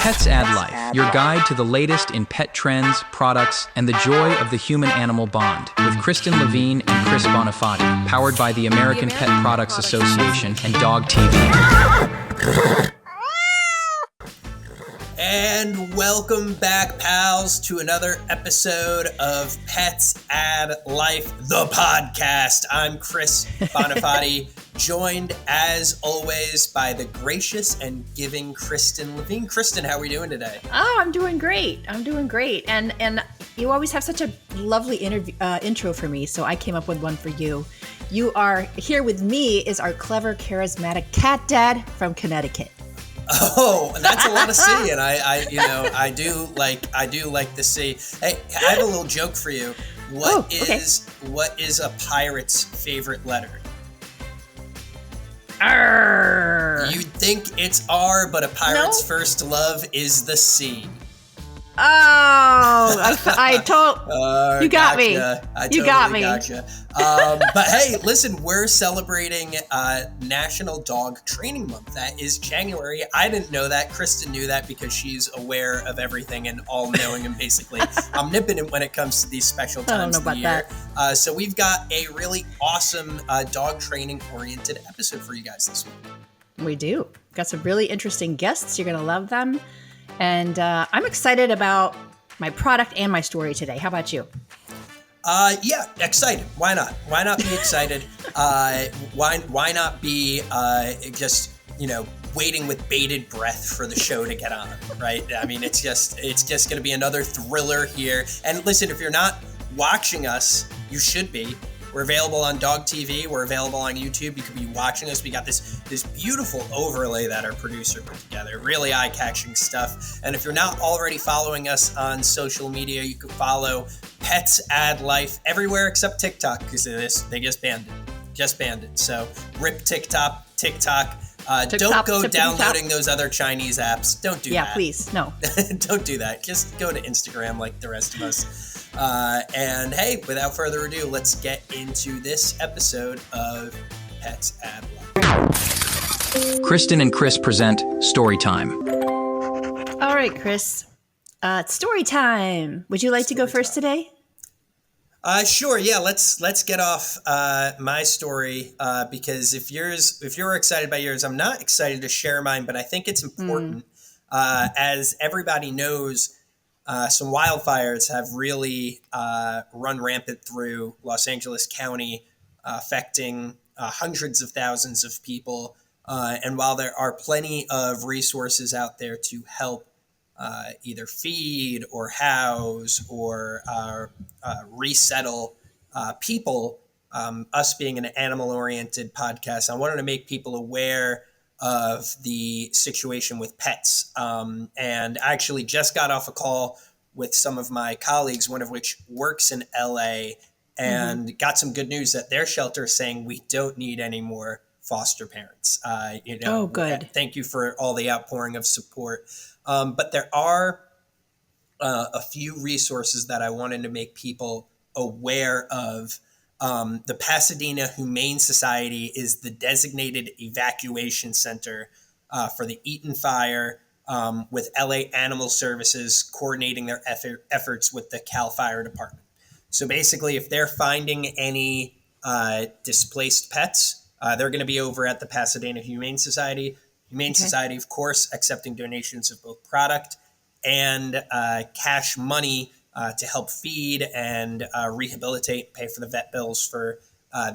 Pets Add Life, your guide to the latest in pet trends, products, and the joy of the human-animal bond, with Kristen Levine and Chris Bonifati, powered by the American Pet Products Association and Dog TV. And welcome back, pals, to another episode of Pets Add Life, the podcast. I'm Chris Bonifati, joined, as always, by the gracious and giving Kristen Levine. Kristen, how are we doing today? Oh, I'm doing great. And you always have such a lovely intro for me, so I came up with one for you. You are here with me is our clever, charismatic cat dad from Connecticut. Oh, that's a lot of C, and I do like the C. Hey, I have a little joke for you. What is a pirate's favorite letter? Arr. You'd think it's R, but a pirate's first love is the C. Oh, you got me. You got me. Gotcha. But hey, listen, we're celebrating National Dog Training Month. That is January. I didn't know that. Kristen knew that because she's aware of everything and all-knowing and basically omnipotent when it comes to these special times of the year. So we've got a really awesome dog training-oriented episode for you guys this week. We do. Got some really interesting guests. You're going to love them. And I'm excited about my product and my story today. How about you? Yeah, excited. Why not? Why not be excited? Why not be just, waiting with bated breath for the show to get on, right? I mean, it's just going to be another thriller here. And listen, if you're not watching us, you should be. We're available on Dog TV. We're available on YouTube. You could be watching us. We got this beautiful overlay that our producer put together. Really eye-catching stuff. And if you're not already following us on social media, you can follow Pets Add Life everywhere except TikTok because of this. They just banned it. So rip TikTok. Don't go downloading those other Chinese apps. Don't do that. Yeah, please. No. Don't do that. Just go to Instagram like the rest of us. And hey, without further ado, let's get into this episode of Pets Add Life. Kristen and Chris present Story Time. All right, Chris. It's story time. Would you like to go first today? Sure. Yeah. Let's get off my story because if you're excited by yours, I'm not excited to share mine, but I think it's important. As everybody knows, some wildfires have really run rampant through Los Angeles County, affecting hundreds of thousands of people. And while there are plenty of resources out there to help either feed or house or resettle people, us being an animal-oriented podcast, I wanted to make people aware of the situation with pets. And I actually just got off a call with some of my colleagues, one of which works in LA, and got some good news that their shelter is saying we don't need any more foster parents. Oh, good. Thank you for all the outpouring of support. But there are a few resources that I wanted to make people aware of. The Pasadena Humane Society is the designated evacuation center for the Eaton Fire, with LA Animal Services coordinating their efforts with the Cal Fire Department. So basically, if they're finding any displaced pets, they're going to be over at the Pasadena Humane Society. Society, of course, accepting donations of both product and cash money to help feed and rehabilitate, pay for the vet bills for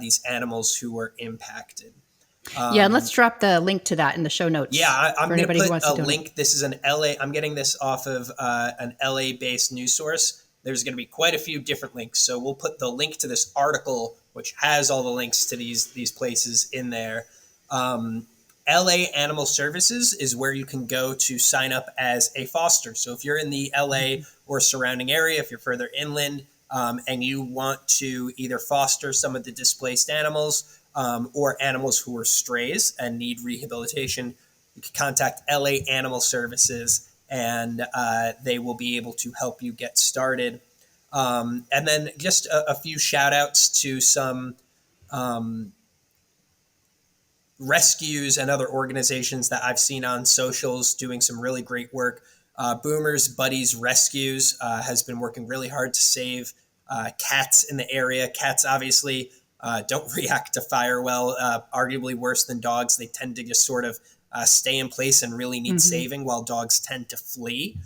these animals who were impacted. And let's drop the link to that in the show notes. Yeah, I'm going to put a link. This is an LA. I'm getting this off of an LA-based news source. There's going to be quite a few different links. So we'll put the link to this article, which has all the links to these places in there. LA Animal Services is where you can go to sign up as a foster. So if you're in the LA or surrounding area, if you're further inland, and you want to either foster some of the displaced animals or animals who are strays and need rehabilitation, you can contact LA Animal Services and they will be able to help you get started. And then just a few shout outs to some rescues and other organizations that I've seen on socials doing some really great work Boomer's Buddies Rescues has been working really hard to save cats in the area. Cats obviously don't react to fire well, arguably worse than dogs. They tend to just sort of stay in place and really need saving, while dogs tend to flee.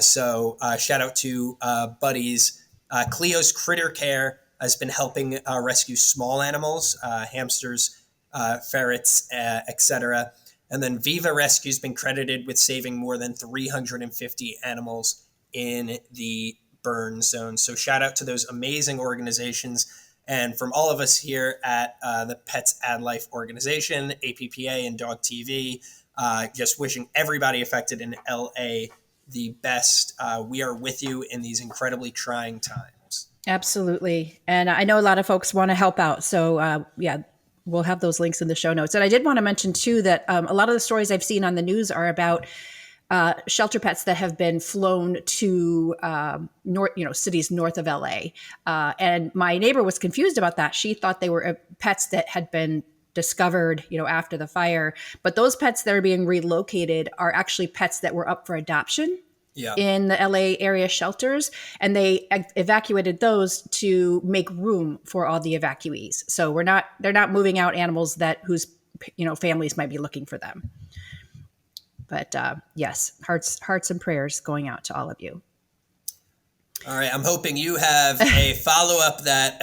So shout out to Buddies. Cleo's Critter Care has been helping rescue small animals, hamsters, ferrets, etc. And then Viva Rescue's been credited with saving more than 350 animals in the burn zone. So shout out to those amazing organizations. And from all of us here at the Pets Ad Life organization, APPA and Dog TV, just wishing everybody affected in LA the best. We are with you in these incredibly trying times. Absolutely. And I know a lot of folks want to help out. So we'll have those links in the show notes. And I did want to mention too that a lot of the stories I've seen on the news are about shelter pets that have been flown to cities north of LA. And my neighbor was confused about that. She thought they were pets that had been discovered, after the fire. But those pets that are being relocated are actually pets that were up for adoption in the LA area shelters. And they evacuated those to make room for all the evacuees. So they're not moving out animals whose families might be looking for them. But yes, hearts and prayers going out to all of you. All right. I'm hoping you have a follow-up that.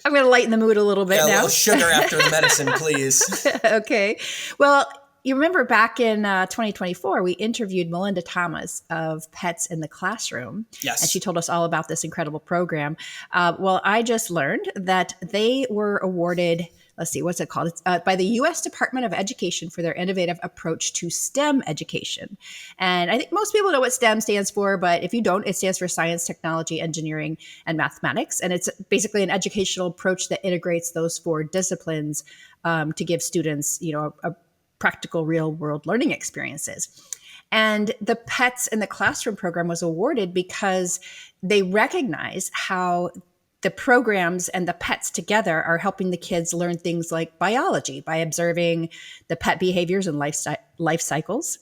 I'm gonna lighten the mood a little bit now. A little sugar after the medicine, please. Okay. Well, you remember back in 2024, we interviewed Melinda Thomas of Pets in the Classroom. Yes. And she told us all about this incredible program. Well, I just learned that they were awarded, let's see, what's it called? It's, by the U.S. Department of Education for their innovative approach to STEM education. And I think most people know what STEM stands for, but if you don't, it stands for science, technology, engineering, and mathematics. And it's basically an educational approach that integrates those four disciplines to give students, a practical real-world learning experiences. And the Pets in the Classroom program was awarded because they recognize how the programs and the pets together are helping the kids learn things like biology by observing the pet behaviors and life cycles.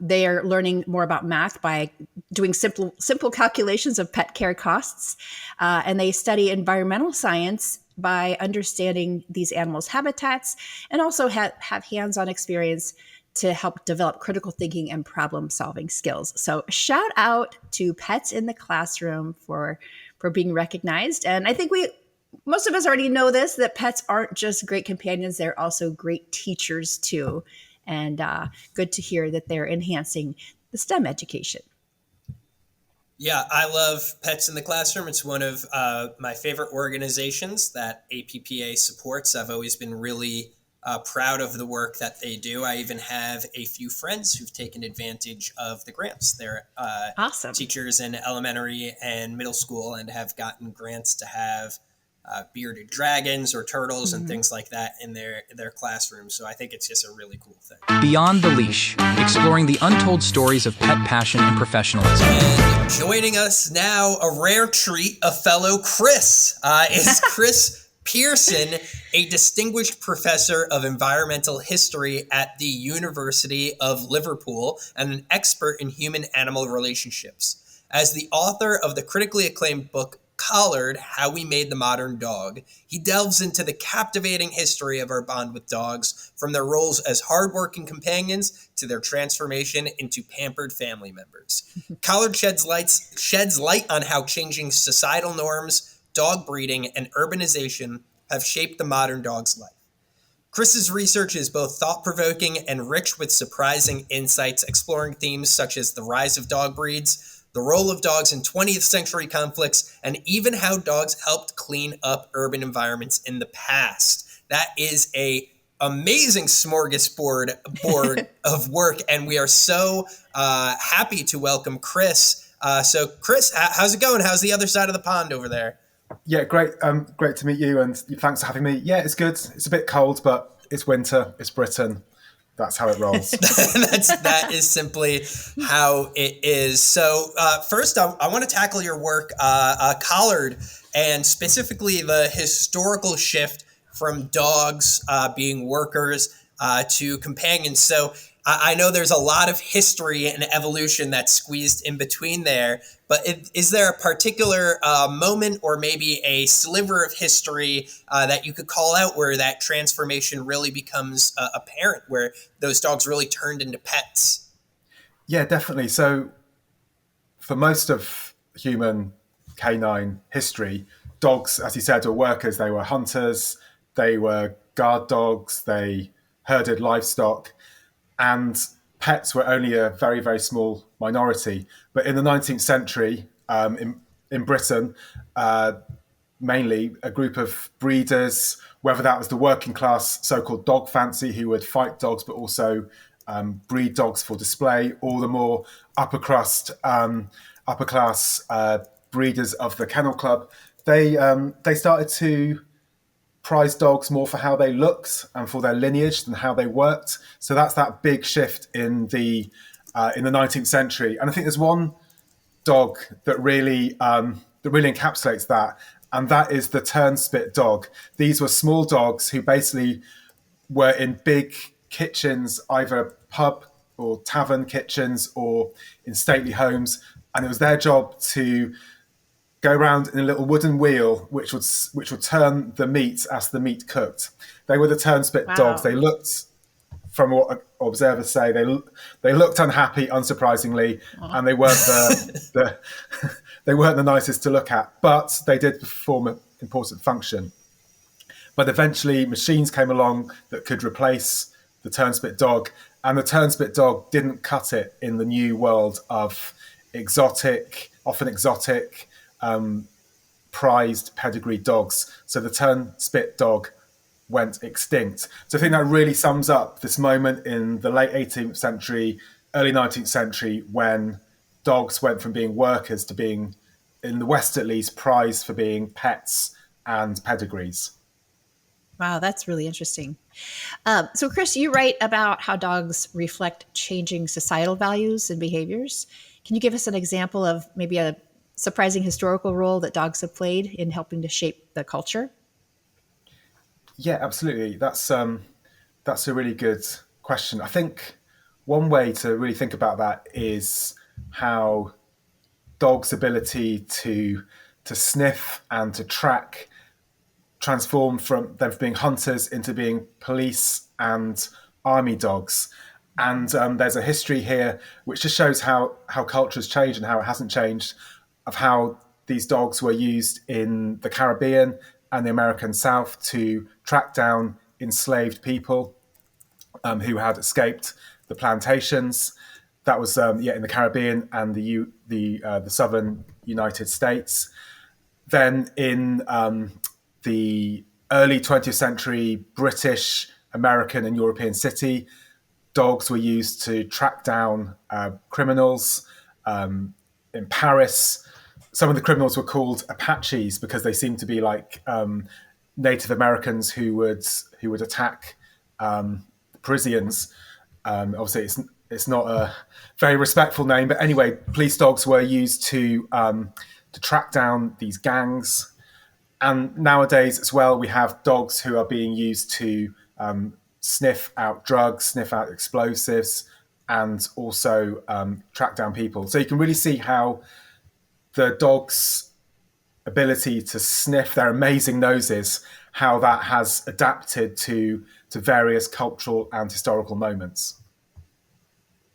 They are learning more about math by doing simple calculations of pet care costs. And they study environmental science by understanding these animals' habitats, and also have hands-on experience to help develop critical thinking and problem-solving skills. So shout out to Pets in the Classroom for being recognized. And I think most of us already know this, that pets aren't just great companions, they're also great teachers too. And good to hear that they're enhancing the STEM education. Yeah, I love Pets in the Classroom. It's one of my favorite organizations that APPA supports. I've always been really proud of the work that they do. I even have a few friends who've taken advantage of the grants. They're awesome teachers in elementary and middle school and have gotten grants to have bearded dragons or turtles and things like that in their classrooms. So I think it's just a really cool thing. Beyond the Leash, exploring the untold stories of pet passion and professionalism. And joining us now, a rare treat, a fellow Chris, is Chris Pearson, a distinguished professor of environmental history at the University of Liverpool and an expert in human-animal relationships. As the author of the critically acclaimed book, Collared, How We Made the Modern Dog, he delves into the captivating history of our bond with dogs, from their roles as hardworking companions to their transformation into pampered family members. Collared sheds light on how changing societal norms, dog breeding, and urbanization have shaped the modern dog's life. Chris's research is both thought-provoking and rich with surprising insights, exploring themes such as the rise of dog breeds, the role of dogs in 20th century conflicts, and even how dogs helped clean up urban environments in the past. That is a amazing smorgasbord of work, and we are so happy to welcome Chris. So Chris, how's it going? How's the other side of the pond over there? Yeah, great. Great to meet you, and thanks for having me. Yeah, it's good. It's a bit cold, but it's winter. It's Britain. That's how it rolls. That is simply how it is. So first, I want to tackle your work, Collared, and specifically the historical shift from dogs being workers to companions. So I know there's a lot of history and evolution that's squeezed in between there, but is there a particular moment or maybe a sliver of history that you could call out where that transformation really becomes apparent, where those dogs really turned into pets? Yeah, definitely. So for most of human canine history, dogs, as you said, were workers. They were hunters, they were guard dogs, they herded livestock, and pets were only a very, very small minority. But in the 19th century, in Britain, mainly a group of breeders, whether that was the working class so-called dog fancy who would fight dogs, but also breed dogs for display, or the more upper class breeders of the kennel club. They started to prize dogs more for how they looked and for their lineage than how they worked. So that's that big shift in the 19th century. And I think there's one dog that really encapsulates that, and that is the turnspit dog. These were small dogs who basically were in big kitchens, either pub or tavern kitchens or in stately homes, and it was their job to go around in a little wooden wheel which would turn the meat as the meat cooked. They were the turnspit dogs. They looked, from what observers say, they looked unhappy, unsurprisingly, and they weren't they weren't the nicest to look at, but they did perform an important function. But eventually machines came along that could replace the turnspit dog, and the turnspit dog didn't cut it in the new world of often exotic, prized pedigree dogs. So the turnspit dog went extinct. So I think that really sums up this moment in the late 18th century, early 19th century, when dogs went from being workers to being, in the West at least, prized for being pets and pedigrees. Wow, that's really interesting. So, Chris, you write about how dogs reflect changing societal values and behaviors. Can you give us an example of maybe a surprising historical role that dogs have played in helping to shape the culture? Yeah, absolutely. That's a really good question. I think one way to really think about that is how dogs' ability to sniff and to track transformed from them being hunters into being police and army dogs. And there's a history here which just shows how culture's changed and how it hasn't changed, of how these dogs were used in the Caribbean and the American South to track down enslaved people who had escaped the plantations. That was in the Caribbean and the southern United States. Then in the early 20th century, British, American, and European city, dogs were used to track down criminals. In Paris, some of the criminals were called Apaches because they seemed to be like Native Americans who would attack Parisians. Obviously, it's not a very respectful name, but anyway, police dogs were used to track down these gangs. And nowadays as well, we have dogs who are being used to sniff out drugs, sniff out explosives, and also track down people. So you can really see how the dog's ability to sniff, their amazing noses, how that has adapted to various cultural and historical moments.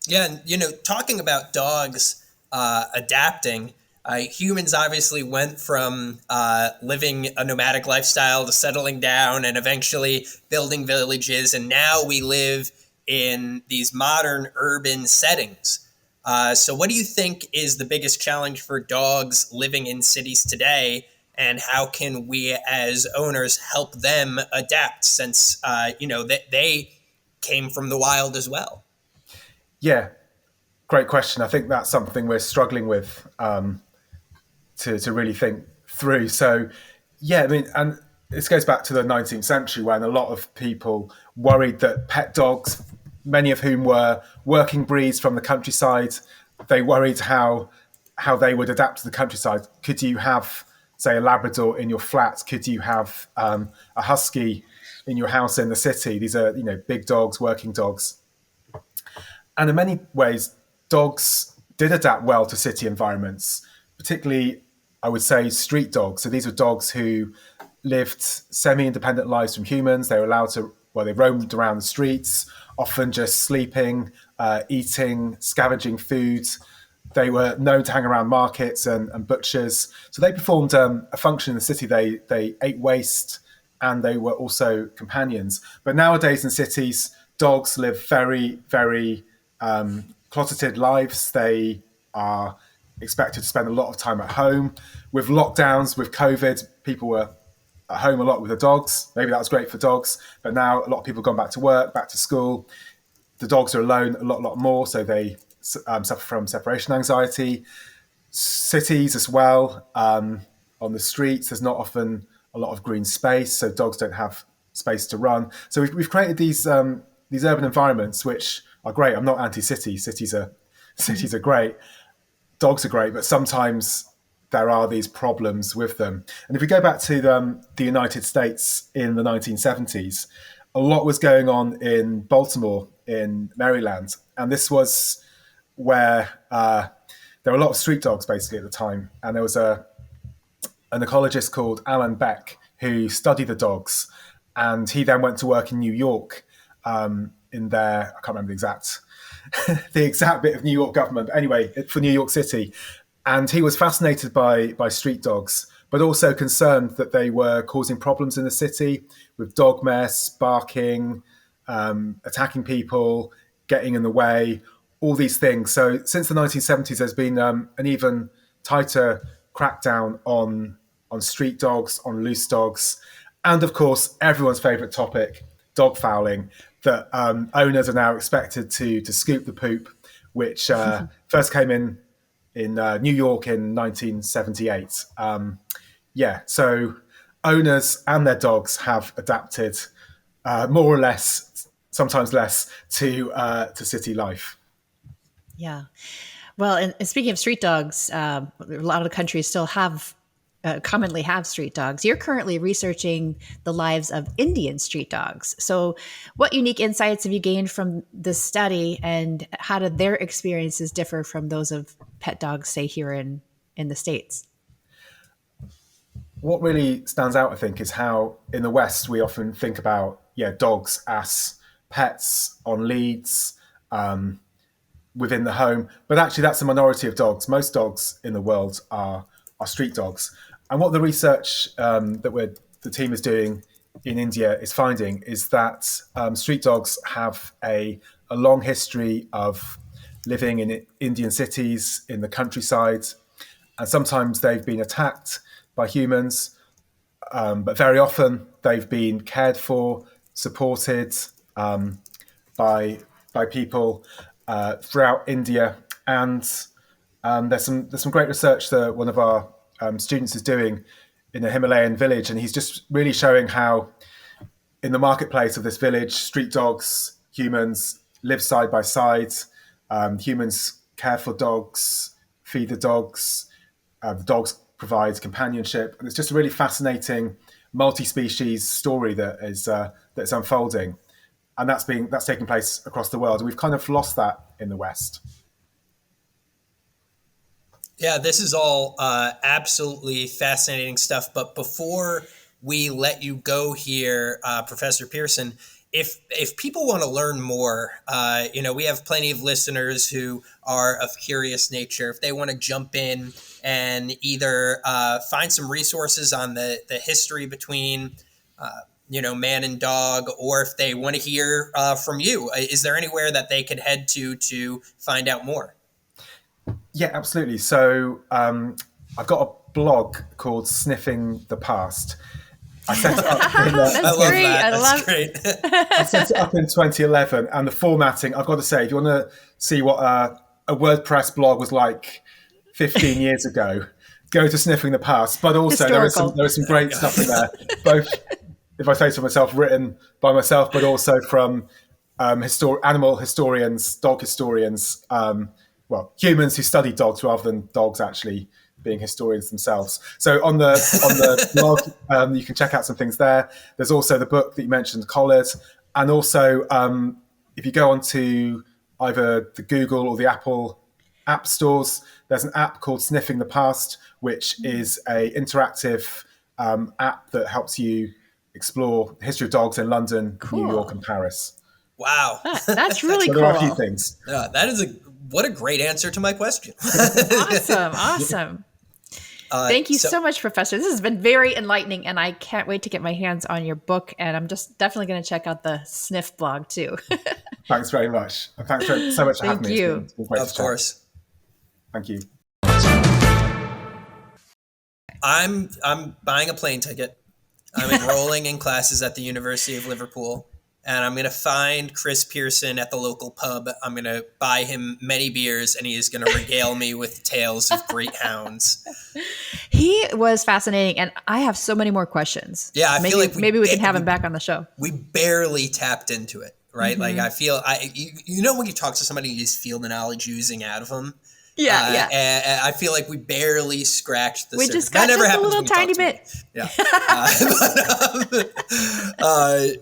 Yeah, and talking about dogs adapting, humans obviously went from living a nomadic lifestyle to settling down and eventually building villages, and now we live in these modern urban settings. So what do you think is the biggest challenge for dogs living in cities today, and how can we as owners help them adapt since, that they came from the wild as well? Yeah, great question. I think that's something we're struggling with to really think through. So, yeah, I mean, and this goes back to the 19th century when a lot of people worried that pet dogs, many of whom were working breeds from the countryside, they worried how they would adapt to the countryside. Could you have, say, a Labrador in your flat? Could you have a Husky in your house in the city? These are, big dogs, working dogs. And in many ways, dogs did adapt well to city environments, particularly, I would say, street dogs. So these were dogs who lived semi-independent lives from humans. They were allowed to, well, they roamed around the streets, often just sleeping, eating, scavenging food. They were known to hang around markets and butchers. So they performed a function in the city. They ate waste, and they were also companions. But nowadays in cities, dogs live very, very closeted lives. They are expected to spend a lot of time at home. With lockdowns, with COVID, people were at home a lot with the dogs. Maybe that was great for dogs, but now a lot of people have gone back to work, back to school. The dogs are alone a lot more, so they suffer from separation anxiety. Cities as well, on the streets, there's not often a lot of green space, so dogs don't have space to run. So we've created these urban environments which are great. I'm not anti-city. Cities are great. Dogs are great, but sometimes there are these problems with them. And if we go back to the United States in the 1970s, a lot was going on in Baltimore, in Maryland. And this was where there were a lot of street dogs basically at the time. And there was an ecologist called Alan Beck who studied the dogs. And he then went to work in New York in their, I can't remember the exact bit of New York government, but anyway, for New York City. And he was fascinated by street dogs, but also concerned that they were causing problems in the city with dog mess, barking, attacking people, getting in the way, all these things. So since the 1970s, there's been an even tighter crackdown on street dogs, on loose dogs. And of course, everyone's favorite topic, dog fouling, that owners are now expected to scoop the poop, which first came in New York in 1978. So owners and their dogs have adapted more or less, sometimes less, to city life. Yeah. Well, and speaking of street dogs, a lot of the countries still commonly have street dogs. You're currently researching the lives of Indian street dogs. So what unique insights have you gained from this study, and how did their experiences differ from those of pet dogs, say, here in the States? What really stands out, I think, is how in the West we often think about dogs as pets on leads within the home. But actually that's a minority of dogs. Most dogs in the world are street dogs. And what the research that the team is doing in India is finding is that street dogs have a long history of living in Indian cities, in the countryside, and sometimes they've been attacked by humans, but very often they've been cared for, supported by people throughout India. And there's some great research that one of our students is doing in a Himalayan village, and he's just really showing how in the marketplace of this village, street dogs, humans live side by side. Humans care for dogs, feed the dogs provide companionship, and it's just a really fascinating multi-species story that's unfolding, and that's taking place across the world, and we've kind of lost that in the West. Yeah, this is all absolutely fascinating stuff. But before we let you go here, Professor Pearson, if people want to learn more, we have plenty of listeners who are of curious nature. If they want to jump in and either find some resources on the history between, man and dog, or if they want to hear from you, is there anywhere that they could head to find out more? Yeah, absolutely. So I've got a blog called Sniffing the Past. I set it up. That's great. I set it up in 2011, and the formatting, I've got to say, if you want to see what a WordPress blog was like 15 years ago, go to Sniffing the Past. But also there is some great stuff in there, both, if I say so myself, written by myself, but also from animal historians, dog historians, humans who study dogs rather than dogs actually being historians themselves. So on the blog, you can check out some things there. There's also the book that you mentioned, Collared, and also if you go onto either the Google or the Apple app stores. There's an app called Sniffing the Past, which is a interactive app that helps you explore the history of dogs in London, New York, and Paris. Wow. That's really So cool. there are a few things. That is what a great answer to my question. Awesome. Thank you so much, Professor. This has been very enlightening, and I can't wait to get my hands on your book, and I'm just definitely going to check out the Sniff blog too. Thanks very much. And thanks so much for having me. It's been great Of course. Thank you. I'm buying a plane ticket. I'm enrolling in classes at the University of Liverpool, and I'm going to find Chris Pearson at the local pub. I'm going to buy him many beers, and he is going to regale me with tales of great hounds. He was fascinating, and I have so many more questions. Yeah, I feel like maybe we can have him back on the show. We barely tapped into it, right? Mm-hmm. Like I feel, you know, when you talk to somebody, you just feel the knowledge oozing out of them. Yeah. And I feel like we barely scratched the surface. We just got just a little tiny bit. Yeah.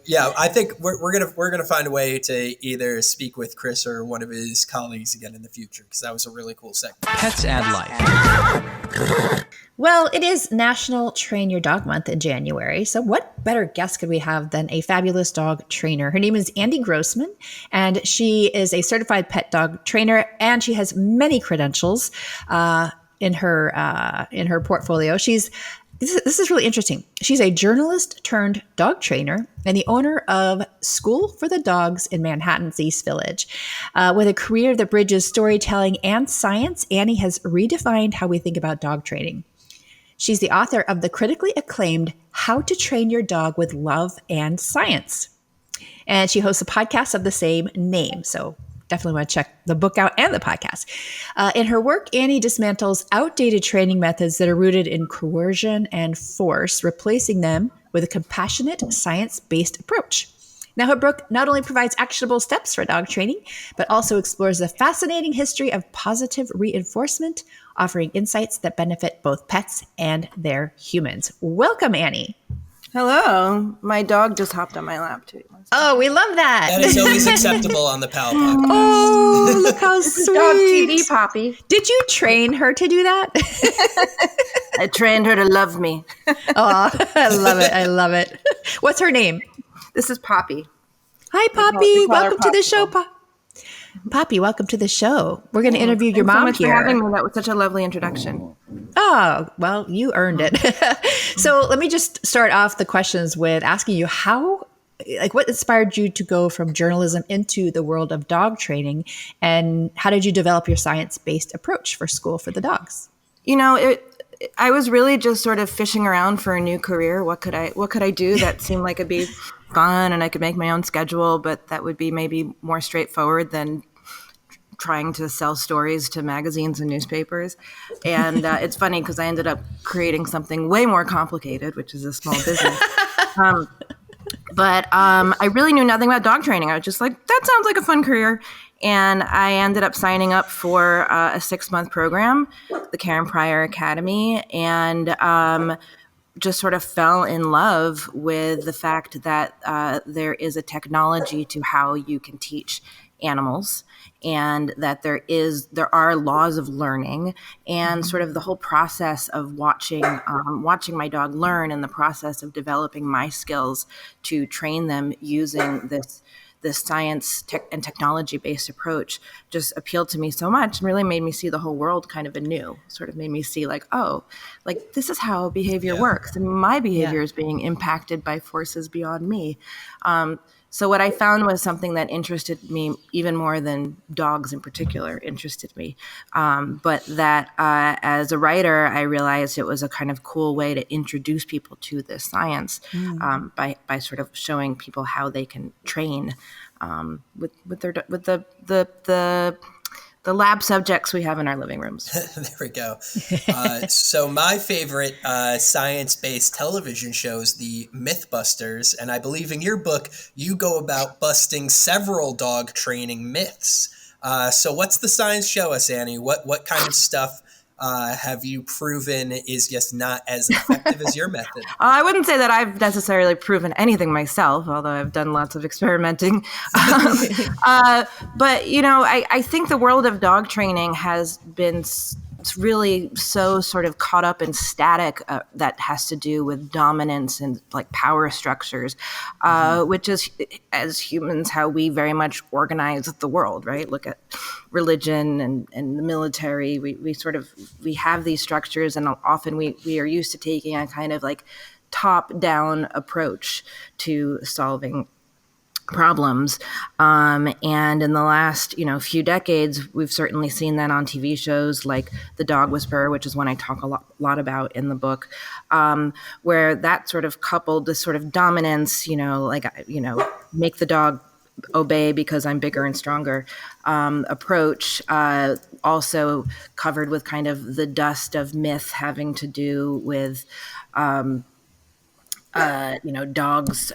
Yeah, I think we're gonna find a way to either speak with Chris or one of his colleagues again in the future, because that was a really cool segment. Pets add life. Well, it is National Train Your Dog Month in January, so what better guest could we have than a fabulous dog trainer? Her name is Andi Grossman, and she is a certified pet dog trainer, and she has many credentials in her portfolio. This is really interesting. She's a journalist turned dog trainer and the owner of School for the Dogs in Manhattan's East Village. With a career that bridges storytelling and science, Annie has redefined how we think about dog training. She's the author of the critically acclaimed How to Train Your Dog with Love and Science. And she hosts a podcast of the same name. So definitely want to check the book out and the podcast. In her work, Annie dismantles outdated training methods that are rooted in coercion and force, replacing them with a compassionate, science-based approach. Now, her book not only provides actionable steps for dog training, but also explores the fascinating history of positive reinforcement, offering insights that benefit both pets and their humans. Welcome, Annie. Hello. My dog just hopped on my lap, too. Oh, we love that. That is always acceptable on the Pal podcast. Oh, look how sweet. Dog TV, Poppy. Did you train her to do that? I trained her to love me. Oh, I love it. I love it. What's her name? This is Poppy. Hi, Poppy. Welcome to the show. Poppy, welcome to the show. We're going to interview your mom Thanks so much here. for having me. That was such a lovely introduction. Oh, well, you earned it. So let me just start off the questions with asking you what inspired you to go from journalism into the world of dog training, and how did you develop your science-based approach for School for the Dogs? You know, I was really just sort of fishing around for a new career. What could I do that seemed like it'd be fun and I could make my own schedule, but that would be maybe more straightforward than trying to sell stories to magazines and newspapers. And it's funny because I ended up creating something way more complicated, which is a small business. But I really knew nothing about dog training. I was just like, that sounds like a fun career. And I ended up signing up for a 6-month program, the Karen Pryor Academy, and just sort of fell in love with the fact that there is a technology to how you can teach animals, and that there are laws of learning, and sort of the whole process of watching my dog learn, and the process of developing my skills to train them using this science and technology-based approach just appealed to me so much, and really made me see the whole world kind of anew. Sort of made me see like, oh, like this is how behavior works, and my behavior is being impacted by forces beyond me. So what I found was something that interested me even more than dogs in particular interested me. But that as a writer, I realized it was a kind of cool way to introduce people to this science by sort of showing people how they can train with the lab subjects we have in our living rooms. There we go. So my favorite science-based television show is the Mythbusters, and I believe in your book you go about busting several dog training myths. So what's the science show us, Annie? What kind of stuff have you proven is just not as effective as your method? I wouldn't say that I've necessarily proven anything myself, although I've done lots of experimenting. But, you know, I think the world of dog training has been really so sort of caught up in static that has to do with dominance and like power structures, which is, as humans, how we very much organize the world, right? Look at religion and the military. We have these structures, and often we are used to taking a kind of like top-down approach to solving problems. And in the last, few decades, we've certainly seen that on TV shows like The Dog Whisperer, which is one I talk a lot about in the book, where that sort of coupled this sort of dominance, make the dog obey because I'm bigger and stronger approach, also covered with kind of the dust of myth having to do with dogs,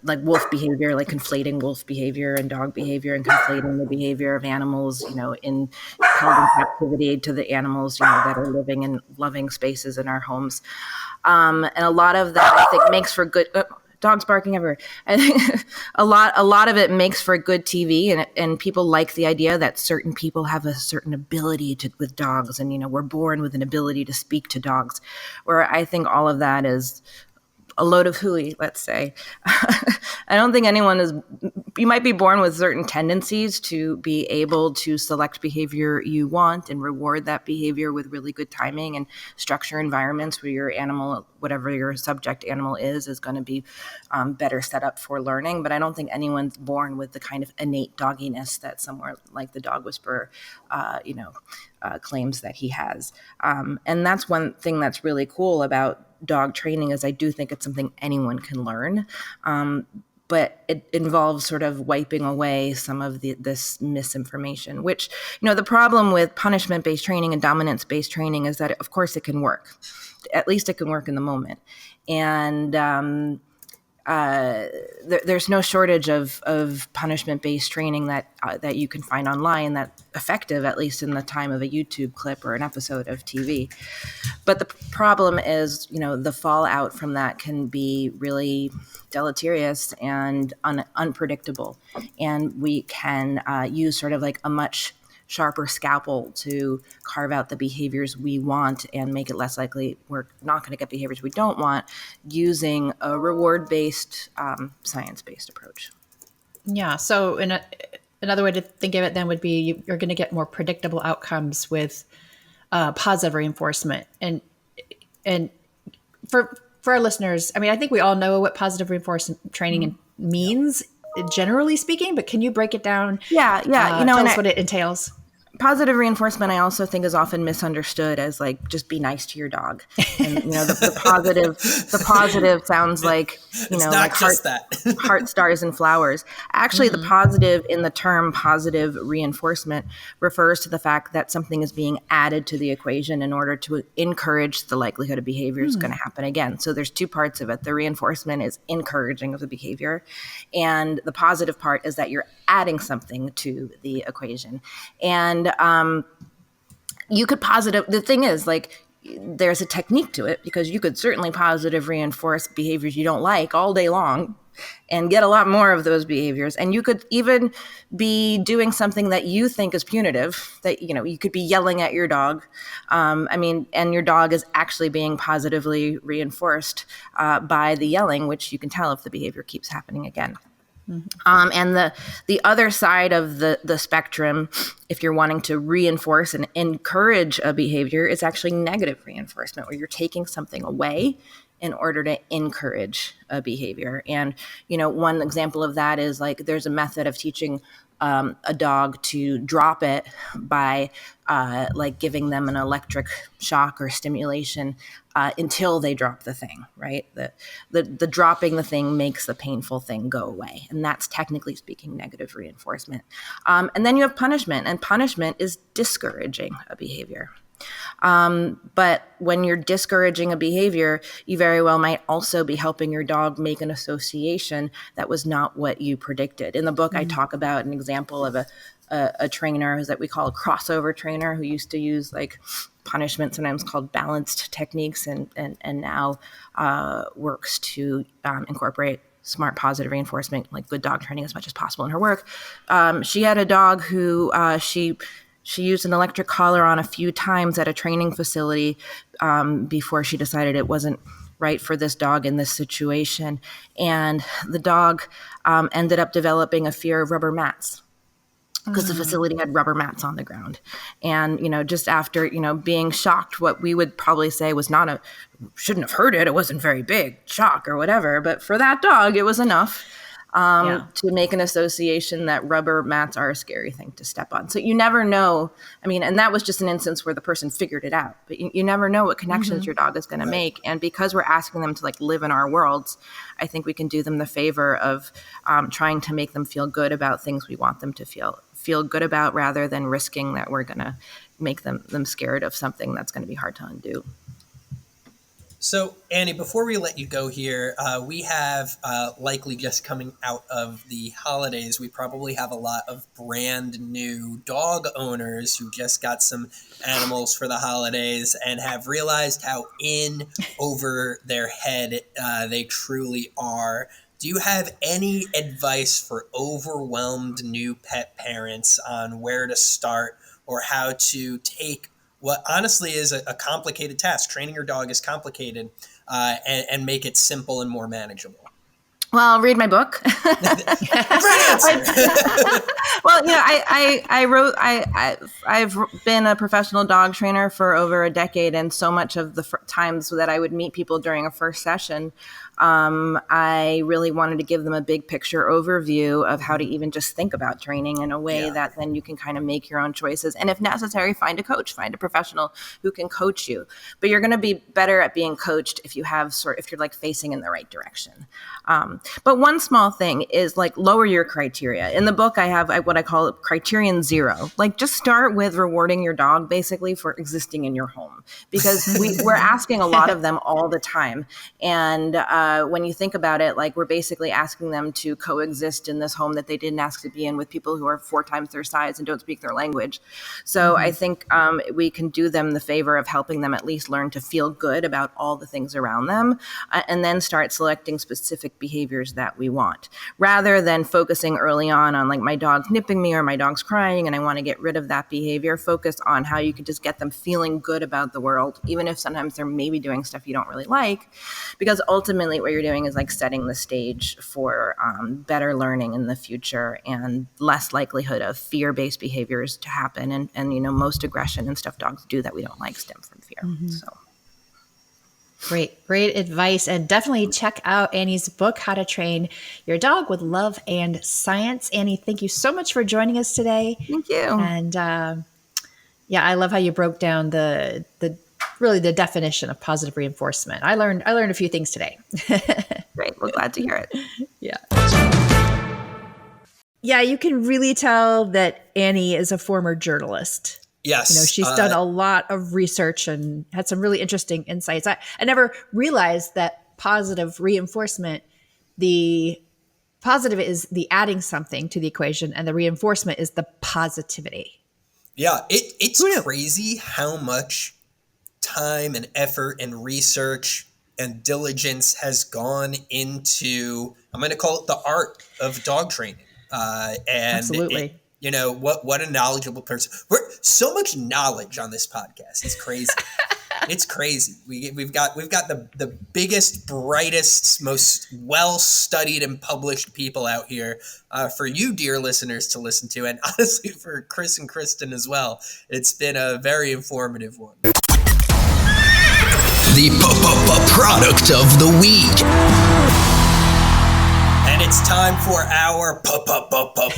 like wolf behavior, like conflating wolf behavior and dog behavior, and conflating the behavior of animals, held in captivity to the animals, that are living in loving spaces in our homes. And a lot of that, I think, makes for good. Dogs barking everywhere. I think a lot of it makes for good TV, and people like the idea that certain people have a certain ability with dogs, and we're born with an ability to speak to dogs. Where I think all of that is a load of hooey, let's say. I don't think you might be born with certain tendencies to be able to select behavior you want and reward that behavior with really good timing and structure environments where your animal, whatever your subject animal is going to be better set up for learning. But I don't think anyone's born with the kind of innate dogginess that somewhere like the Dog Whisperer, claims that he has. And that's one thing that's really cool about dog training is I do think it's something anyone can learn. But it involves sort of wiping away some of this misinformation, which, the problem with punishment-based training and dominance-based training is that, of course, it can work. At least it can work in the moment. And there's no shortage of punishment-based training that you can find online that's effective, at least in the time of a YouTube clip or an episode of TV. But the problem is, the fallout from that can be really deleterious and unpredictable. And we can use sort of like a much sharper scalpel to carve out the behaviors we want and make it less likely we're not going to get behaviors we don't want using a reward-based, science-based approach. Yeah. So another way to think of it then would be you're going to get more predictable outcomes with positive reinforcement. And for our listeners, I mean, I think we all know what positive reinforcement training means, generally speaking, but can you break it down? Yeah. Tell us what it entails. Positive reinforcement, I also think, is often misunderstood as like just be nice to your dog, and the positive sounds like it's not like just that heart, stars, and flowers. Actually, the positive in the term positive reinforcement refers to the fact that something is being added to the equation in order to encourage the likelihood of behavior is going to happen again. So there's two parts of it. The reinforcement is encouraging of the behavior, and the positive part is that you're adding something to the equation. And you could the thing is, like, there's a technique to it, because you could certainly positive reinforce behaviors you don't like all day long and get a lot more of those behaviors. And you could even be doing something that you think is punitive, that, you could be yelling at your dog. And your dog is actually being positively reinforced by the yelling, which you can tell if the behavior keeps happening again. And the other side of the spectrum, if you're wanting to reinforce and encourage a behavior, is actually negative reinforcement, where you're taking something away in order to encourage a behavior. And, one example of that is like there's a method of teaching a dog to drop it by like giving them an electric shock or stimulation until they drop the thing, right? The dropping the thing makes the painful thing go away. And that's technically speaking negative reinforcement. And then you have punishment, and punishment is discouraging a behavior. But when you're discouraging a behavior, you very well might also be helping your dog make an association that was not what you predicted. In the book, I talk about an example of a trainer that we call a crossover trainer, who used to use like punishment, sometimes called balanced techniques, and now works to incorporate smart positive reinforcement, like good dog training, as much as possible in her work. She had a dog who she used an electric collar on a few times at a training facility before she decided it wasn't right for this dog in this situation. And the dog ended up developing a fear of rubber mats, because the facility had rubber mats on the ground. And, just after, being shocked, what we would probably say was shouldn't have hurt it. It wasn't very big, shock or whatever. But for that dog, it was enough to make an association that rubber mats are a scary thing to step on. So you never know. I mean, and that was just an instance where the person figured it out. But you never know what connections your dog is going to make. And because we're asking them to live in our worlds, I think we can do them the favor of trying to make them feel good about things we want them to feel good about, rather than risking that we're going to make them scared of something that's going to be hard to undo. So, Annie, before we let you go here, we have likely just coming out of the holidays, we probably have a lot of brand new dog owners who just got some animals for the holidays and have realized how in over their head they truly are. Do you have any advice for overwhelmed new pet parents on where to start or how to take what honestly is a complicated task? Training your dog is complicated, and make it simple and more manageable. Well, read my book. Great answer. Well, I've been a professional dog trainer for over a decade, and so much of the times that I would meet people during a first session, I really wanted to give them a big picture overview of how to even just think about training in a way that then you can kind of make your own choices. And if necessary, find a coach, find a professional who can coach you. But you're going to be better at being coached if you're facing in the right direction. But one small thing is lower your criteria. In the book, I have what I call criterion 0. Just start with rewarding your dog basically for existing in your home, because we're asking a lot of them all the time. And when you think about it, we're basically asking them to coexist in this home that they didn't ask to be in with people who are 4 times their size and don't speak their language. So I think we can do them the favor of helping them at least learn to feel good about all the things around them, and then start selecting specific behaviors that we want, rather than focusing early on my dog's nipping me or my dog's crying and I want to get rid of that behavior. Focus on how you can just get them feeling good about the world, even if sometimes they're maybe doing stuff you don't really like, because ultimately what you're doing is setting the stage for better learning in the future and less likelihood of fear-based behaviors to happen. And most aggression and stuff dogs do that we don't like stem from fear. So. Great advice. And definitely check out Annie's book, How to Train Your Dog with Love and Science. Annie, thank you so much for joining us today. Thank you. And I love how you broke down the definition of positive reinforcement. I learned a few things today. Great. We're glad to hear it. Yeah. Yeah, you can really tell that Annie is a former journalist. Yes. She's done a lot of research and had some really interesting insights. I never realized that positive reinforcement, the positive is the adding something to the equation and the reinforcement is the positivity. Yeah, it's crazy how much time and effort and research and diligence has gone into, I'm going to call it the art of dog training. Absolutely. What a knowledgeable person. We're so much knowledge on this podcast. It's crazy. It's crazy. We've got the biggest, brightest, most well-studied and published people out here for you, dear listeners, to listen to. And honestly, for Chris and Kristen as well. It's been a very informative one. The product of the week. And it's time for our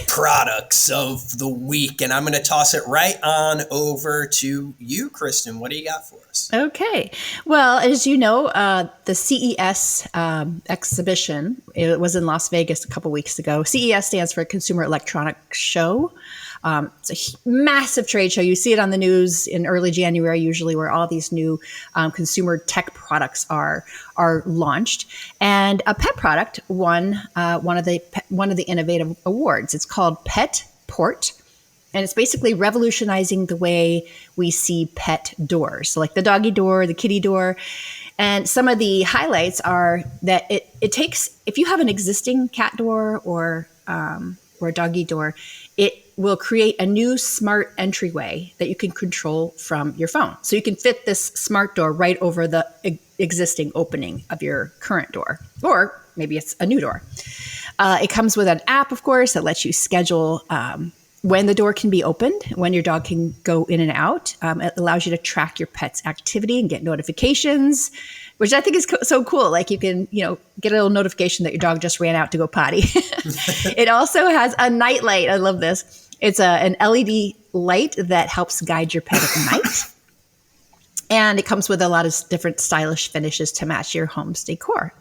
products of the week. And I'm going to toss it right on over to you, Kristen. What do you got for us? Okay. Well, as you know, the CES exhibition, it was in Las Vegas a couple weeks ago. CES stands for Consumer Electronics Show. It's a massive trade show. You see it on the news in early January, usually, where all these new consumer tech products are launched. And a pet product won one of the innovative awards. It's called Pet Port, And it's basically revolutionizing the way we see pet doors. So like the doggy door, the kitty door. And some of the highlights are that it takes, if you have an existing cat door or a doggy door, it will create a new smart entryway that you can control from your phone. So you can fit this smart door right over the existing opening of your current door, or maybe it's a new door. It comes with an app, of course, that lets you schedule when the door can be opened, when your dog can go in and out. It allows you to track your pet's activity and get notifications, which I think is so cool. Like you can, get a little notification that your dog just ran out to go potty. It also has a night light. I love this. It's an LED light that helps guide your pet at night. And it comes with a lot of different stylish finishes to match your home's decor.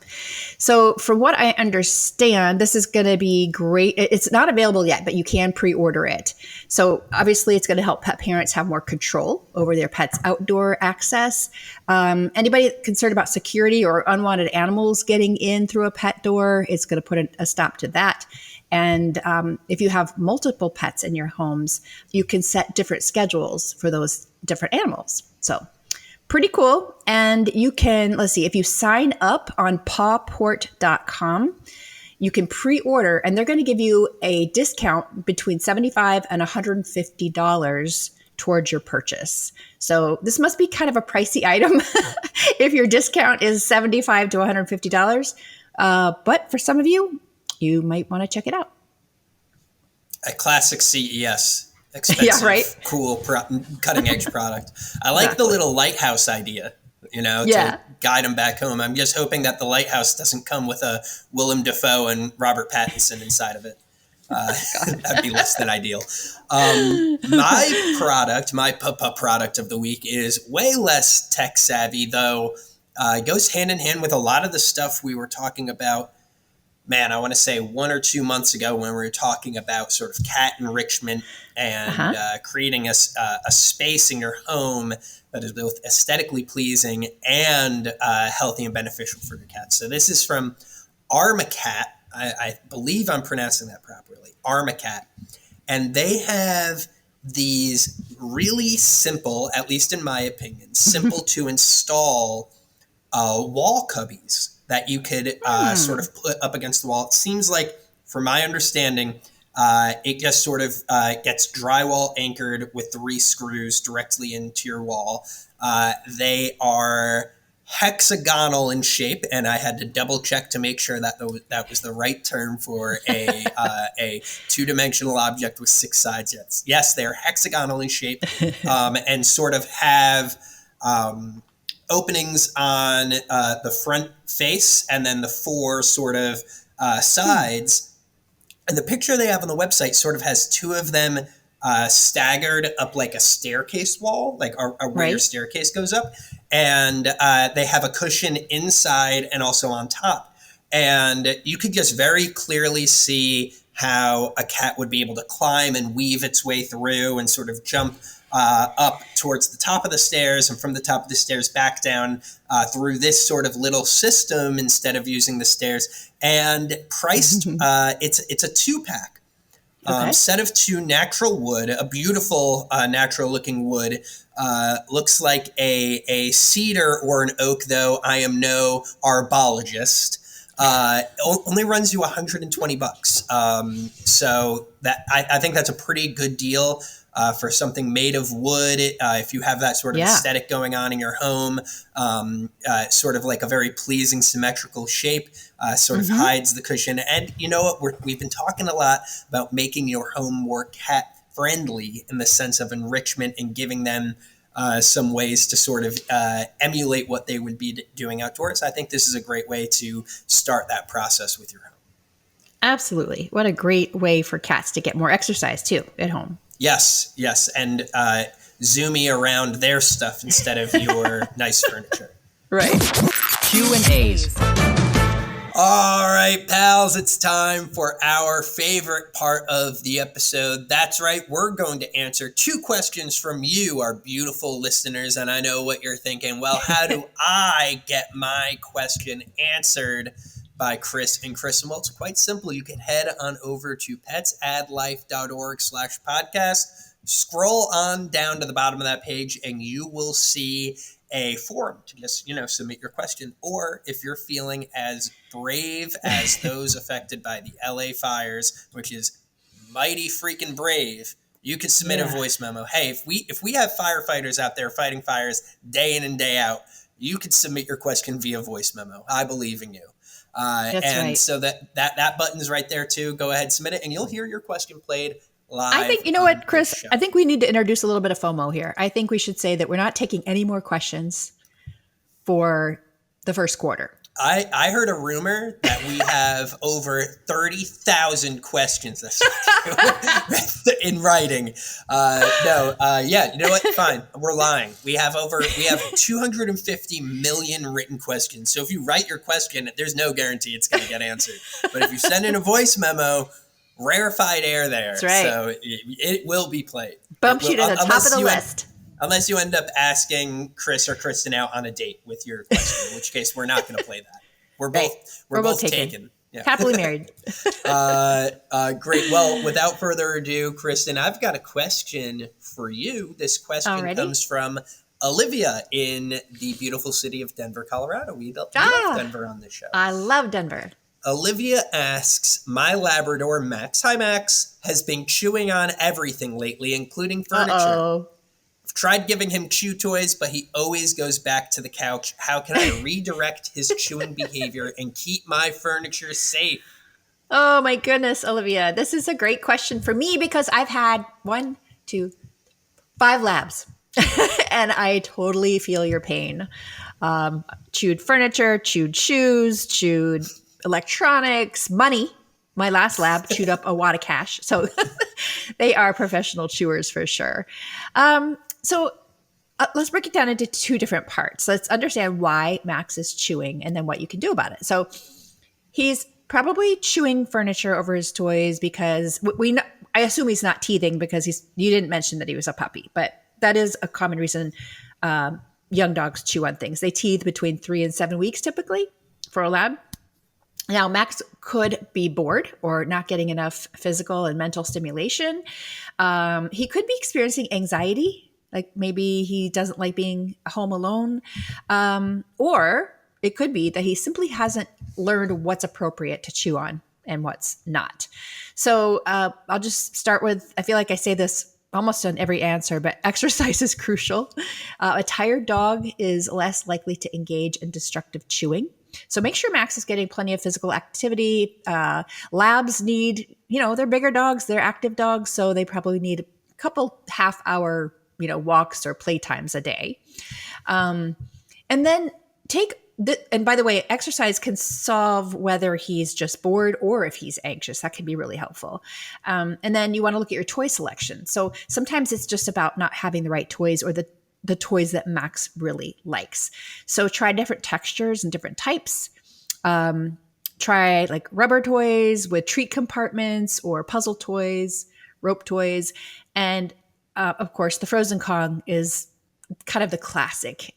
So from what I understand, this is going to be great. It's not available yet, but you can pre-order it. So obviously it's going to help pet parents have more control over their pet's outdoor access. Anybody concerned about security or unwanted animals getting in through a pet door, it's going to put a stop to that. And if you have multiple pets in your homes, you can set different schedules for those different animals. So pretty cool. And you can, let's see, if you sign up on pawport.com, you can pre-order and they're going to give you a discount between $75 and $150 towards your purchase. So this must be kind of a pricey item if your discount is $75 to $150. But for some of you, you might want to check it out. A classic CES. Expensive, yeah, right? Cool, cutting edge product. I like the little lighthouse idea, to guide them back home. I'm just hoping that the lighthouse doesn't come with a Willem Dafoe and Robert Pattinson inside of it. That'd be less than ideal. My product of the week is way less tech savvy, though it goes hand in hand with a lot of the stuff we were talking about. Man, I want to say 1 or 2 months ago when we were talking about sort of cat enrichment and creating a space in your home that is both aesthetically pleasing and healthy and beneficial for your cat. So this is from Armacat. I believe I'm pronouncing that properly. Armacat. And they have these really simple, at least in my opinion, simple to install wall cubbies that you could sort of put up against the wall. It seems like, from my understanding, it just sort of gets drywall anchored with 3 screws directly into your wall. They are hexagonal in shape, and I had to double check to make sure that that was the right term for a two-dimensional object with 6 sides. Yes, they are hexagonal in shape and sort of have openings on the front face and then the 4 sort of sides. And the picture they have on the website sort of has 2 of them staggered up like a staircase wall, like where your staircase goes up. And they have a cushion inside and also on top. And you could just very clearly see how a cat would be able to climb and weave its way through and sort of jump up towards the top of the stairs, and from the top of the stairs back down through this sort of little system instead of using the stairs. And priced, it's a 2-pack. Set of 2 natural wood, a beautiful natural looking wood. Looks like a cedar or an oak, though I am no arbologist. Only runs you $120. So that I think that's a pretty good deal for something made of wood. If you have that sort of aesthetic going on in your home, sort of like a very pleasing symmetrical shape, sort of hides the cushion. And you know what? We've been talking a lot about making your home more cat friendly in the sense of enrichment and giving them some ways to sort of emulate what they would be doing outdoors. I think this is a great way to start that process with your home. Absolutely. What a great way for cats to get more exercise too at home. Yes. And zoomy around their stuff instead of your nice furniture. Right. Q&As. All right, pals, it's time for our favorite part of the episode. That's right. We're going to answer 2 questions from you, our beautiful listeners. And I know what you're thinking. Well, how do I get my question answered? by Chris and Kristen. Well, it's quite simple. You can head on over to petsaddlife.org/podcast. Scroll on down to the bottom of that page and you will see a forum to just, submit your question. Or if you're feeling as brave as those affected by the LA fires, which is mighty freaking brave, you could submit a voice memo. Hey, if we have firefighters out there fighting fires day in and day out, you could submit your question via voice memo. I believe in you. That's right. So that button's right there too. Go ahead, submit it, and you'll hear your question played live. I think, you know what, Chris, I think we need to introduce a little bit of FOMO here. I think we should say that we're not taking any more questions for the first quarter. I heard a rumor that we have over 30,000 questions in writing. Yeah, you know what? Fine. We're lying. We have 250 million written questions. So if you write your question, there's no guarantee it's going to get answered. But if you send in a voice memo, rarefied air there. That's right. So it will be played. Bumps you to the top of the list. Unless you end up asking Chris or Kristen out on a date with your question, in which case we're not going to play that. We're both taken. Yeah. Happily married. Great. Well, without further ado, Kristen, I've got a question for you. This question comes from Olivia in the beautiful city of Denver, Colorado. We love Denver on this show. I love Denver. Olivia asks, my Labrador, Max, hi Max, has been chewing on everything lately, including furniture. Uh-oh. I've tried giving him chew toys, but he always goes back to the couch. How can I redirect his chewing behavior and keep my furniture safe? Oh my goodness, Olivia. This is a great question for me because I've had 5 labs and I totally feel your pain. Chewed furniture, chewed shoes, chewed electronics, money. My last lab chewed up a wad of cash. So they are professional chewers for sure. So let's break it down into 2 different parts. Let's understand why Max is chewing and then what you can do about it. So he's probably chewing furniture over his toys because I assume he's not teething because you didn't mention that he was a puppy, but that is a common reason young dogs chew on things. They teeth between 3 and 7 weeks typically for a lab. Now, Max could be bored or not getting enough physical and mental stimulation. He could be experiencing anxiety, like maybe he doesn't like being home alone. Or it could be that he simply hasn't learned what's appropriate to chew on and what's not. So I'll just start with, I feel like I say this almost on every answer, but exercise is crucial. A tired dog is less likely to engage in destructive chewing. So make sure Max is getting plenty of physical activity. Labs need, they're bigger dogs, they're active dogs, so they probably need a couple half-hour, walks or playtimes a day. And then and by the way, exercise can solve whether he's just bored or if he's anxious. That can be really helpful. And then you want to look at your toy selection. So sometimes it's just about not having the right toys or the toys that Max really likes. So try different textures and different types. Try like rubber toys with treat compartments or puzzle toys, rope toys. And of course, the Frozen Kong is kind of the classic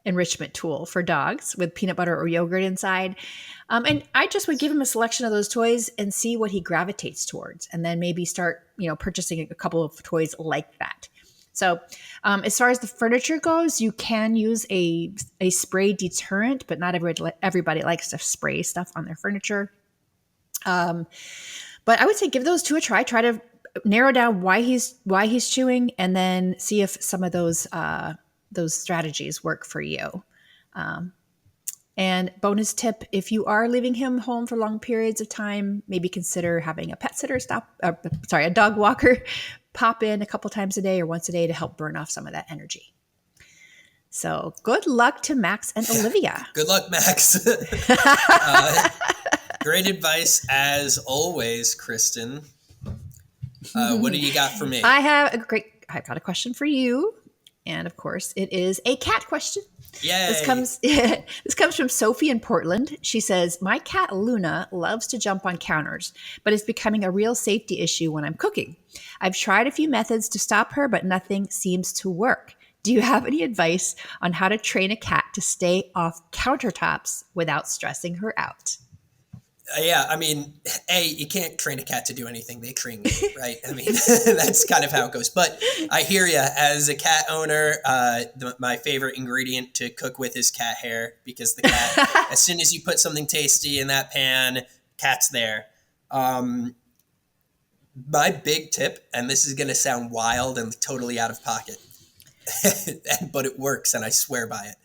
enrichment tool for dogs with peanut butter or yogurt inside. And I just would give him a selection of those toys and see what he gravitates towards. And then maybe start, purchasing a couple of toys like that. So as far as the furniture goes, you can use a spray deterrent, but not everybody likes to spray stuff on their furniture. But I would say give those 2 a try. Try to narrow down why he's chewing, and then see if some of those strategies work for you. And bonus tip: if you are leaving him home for long periods of time, maybe consider having a pet sitter a dog walker pop in a couple times a day or once a day to help burn off some of that energy. So good luck to Max and Olivia. Good luck, Max. Great advice as always, Kristen. What do you got for me? I've got a question for you. And of course, it is a cat question. Yay. This comes from Sophie in Portland. She says, my cat Luna loves to jump on counters, but it's becoming a real safety issue when I'm cooking. I've tried a few methods to stop her, but nothing seems to work. Do you have any advice on how to train a cat to stay off countertops without stressing her out? Yeah, I mean, you can't train a cat to do anything. They train you, right? I mean, that's kind of how it goes. But I hear you. As a cat owner, my favorite ingredient to cook with is cat hair, because the cat, as soon as you put something tasty in that pan, cat's there. My big tip, and this is going to sound wild and totally out of pocket, but it works, and I swear by it.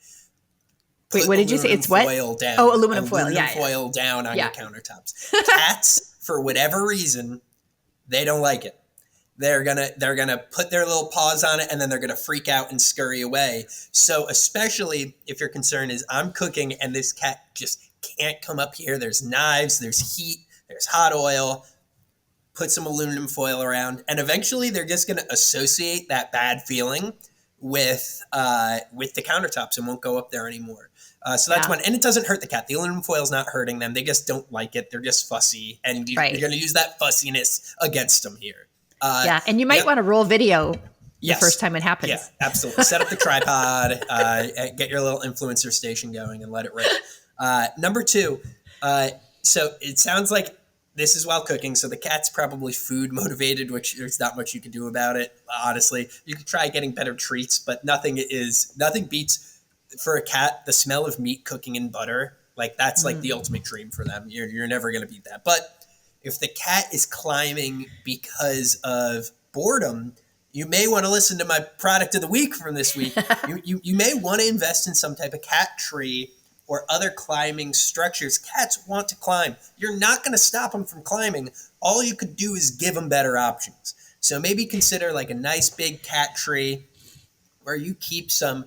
Wait, what did you say? It's what? Foil down. Oh, aluminum foil. Aluminum Yeah. foil down on your countertops. Cats, for whatever reason, they don't like it. They're gonna put their little paws on it, and then they're gonna freak out and scurry away. So especially if your concern is I'm cooking and this cat just can't come up here. There's knives, there's heat, there's hot oil. Put some aluminum foil around, and eventually they're just gonna associate that bad feeling with the countertops and won't go up there anymore. So that's one, and it doesn't hurt the cat. The aluminum foil is not hurting them. They just don't like it. They're just fussy, and you're going to use that fussiness against them here. And you might want to roll video the first time it happens. Yeah, absolutely. Set up the tripod, get your little influencer station going, and let it rip. Number two, so it sounds like this is while cooking, so the cat's probably food motivated, which there's not much you can do about it, honestly. You could try getting better treats, but nothing beats, for a cat, the smell of meat cooking in butter. Like, that's like the ultimate dream for them. You're never going to beat that. But if the cat is climbing because of boredom, you may want to listen to my product of the week from this week. You may want to invest in some type of cat tree or other climbing structures. Cats want to climb. You're not going to stop them from climbing. All you could do is give them better options. So maybe consider like a nice big cat tree where you keep some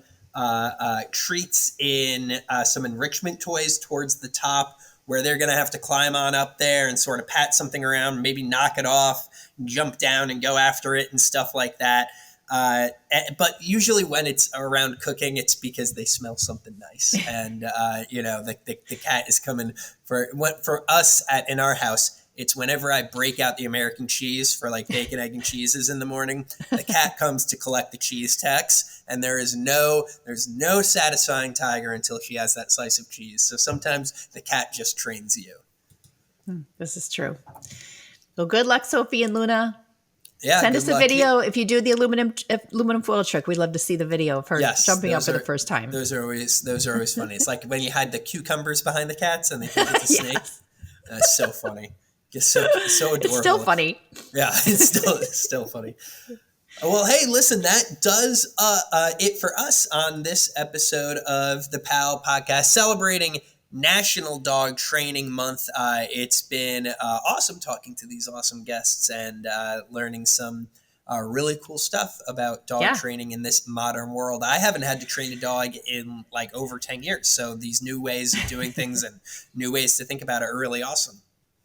treats in some enrichment toys towards the top, where they're going to have to climb on up there and sort of pat something around, maybe knock it off, jump down and go after it and stuff like that. But usually when it's around cooking, it's because they smell something nice. And, the cat is coming for us in our house. It's whenever I break out the American cheese for like bacon, egg, and cheeses in the morning, the cat comes to collect the cheese tax, and there's no satisfying tiger until she has that slice of cheese. So sometimes the cat just trains you. This is true. Well, good luck, Sophie and Luna. Yeah, send us a video if you do the aluminum foil trick. We'd love to see the video of her jumping up for the first time. Those are always funny. It's like when you hide the cucumbers behind the cats and they think it's a snake. That's so funny. It's so adorable. It's still funny. Yeah, it's still funny. Well, hey, listen, that does it for us on this episode of the PAL podcast, celebrating National Dog Training Month. It's been awesome talking to these awesome guests and learning some really cool stuff about dog training in this modern world. I haven't had to train a dog in like over 10 years. So these new ways of doing things and new ways to think about it are really awesome.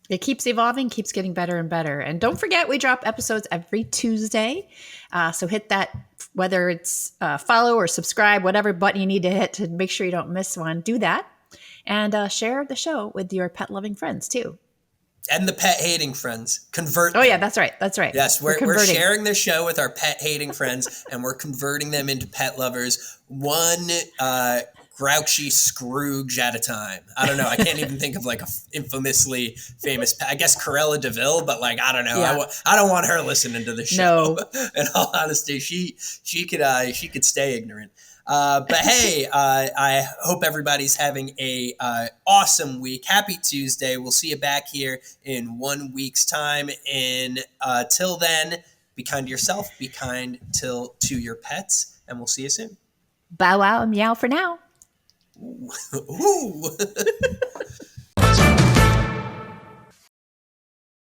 It keeps evolving, keeps getting better and better. And don't forget, we drop episodes every Tuesday. So hit that, whether it's follow or subscribe, whatever button you need to hit to make sure you don't miss one. Do that. And share the show with your pet-loving friends, too. And the pet-hating friends. Convert them. Oh, yeah, that's right. That's right. Yes, we're sharing the show with our pet-hating friends, and we're converting them into pet lovers. One grouchy Scrooge at a time. I don't know. I can't even think of like a infamously famous pet. I guess Corella DeVille, but like, I don't know. Yeah. I don't want her listening to the show. No. In all honesty, she could stay ignorant. But hey, I hope everybody's having a awesome week. Happy Tuesday. We'll see you back here in 1 week's time. Till then, be kind to yourself, be kind to your pets, and we'll see you soon. Bow wow and meow for now. Ooh.